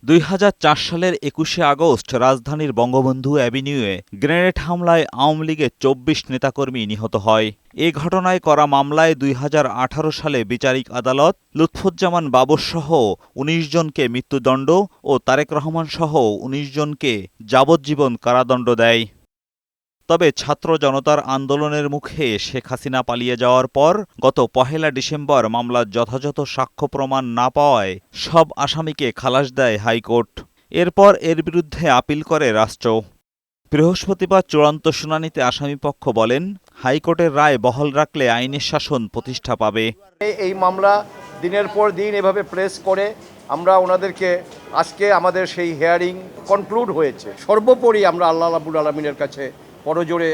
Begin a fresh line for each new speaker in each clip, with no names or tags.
2004 সালের 21শে আগস্ট রাজধানীর বঙ্গবন্ধু অ্যাভিনিউয়ে গ্রেনেড হামলায় আওয়ামী লীগের 24 নেতাকর্মী নিহত হয়। এ ঘটনায় করা মামলায় 2018 সালে বিচারিক আদালত লুৎফুজ্জামান বাবরসহ 19 জনকে মৃত্যুদণ্ড ও তারেক রহমানসহ 19 জনকে যাবজ্জীবন কারাদণ্ড দেয়। তবে ছাত্র জনতার আন্দোলনের মুখে শেখ হাসিনা পালিয়ে যাওয়ার পর গত 1 ডিসেম্বর মামলার যথাযথ সাক্ষ্য প্রমাণ না পাওয়ায় সব আসামিকে খালাস দেয় হাইকোর্ট। এরপর এর বিরুদ্ধে আপিল করে রাষ্ট্র। বৃহস্পতিবার চূড়ান্ত শুনানিতে আসামিপক্ষ বলেন, হাইকোর্টের রায় বহাল রাখলে আইনের শাসন প্রতিষ্ঠা পাবে।
এই মামলা দিনের পর দিন এভাবে প্রেস করে আমরা ওনাদেরকে আজকে আমাদের সেই হিয়ারিং কনক্লুড হয়েছে। সর্বোপরি আমরা আল্লাহ রাব্বুল আলামিনের কাছে পরজোরে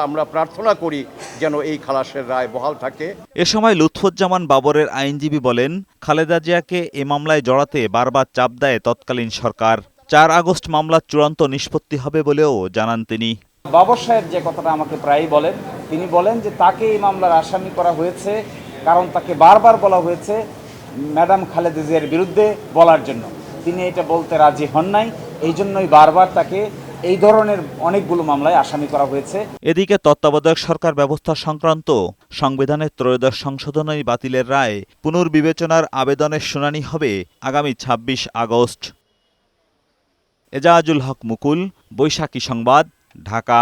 আমরা প্রার্থনা করি যেন এই খালাসের রায় বহাল থাকে।
এ সময় লুৎফুজ্জামান বাবরের আইনজীবী বলেন, খালেদা জিয়াকে এ মামলায় জড়াতে বারবার চাপ দেয় তৎকালীন সরকার। 4 আগস্ট মামলার চূড়ান্ত নিষ্পত্তি হবে বলেও জানান তিনি।
বাবর সাহেব যে কথাটা আমাকে প্রায়ই বলেন, তিনি বলেন যে তাকে এই মামলার আসামি করা হয়েছে কারণ তাকে বারবার বলা হয়েছে ম্যাডাম খালেদা জিয়ার বিরুদ্ধে বলার জন্য। তিনি এটা বলতে রাজি হন নাই, এই জন্যই বারবার তাকে এই ধরনের অনেকগুলো মামলায় আসামি করা হয়েছে।
এদিকে তত্ত্বাবধায়ক সরকার ব্যবস্থা সংক্রান্ত সংবিধানের 13 সংশোধনী বাতিলের রায় পুনর্বিবেচনার আবেদনের শুনানি হবে আগামী 26 আগস্ট। এজাজুল হক মুকুল, বৈশাখী সংবাদ, ঢাকা।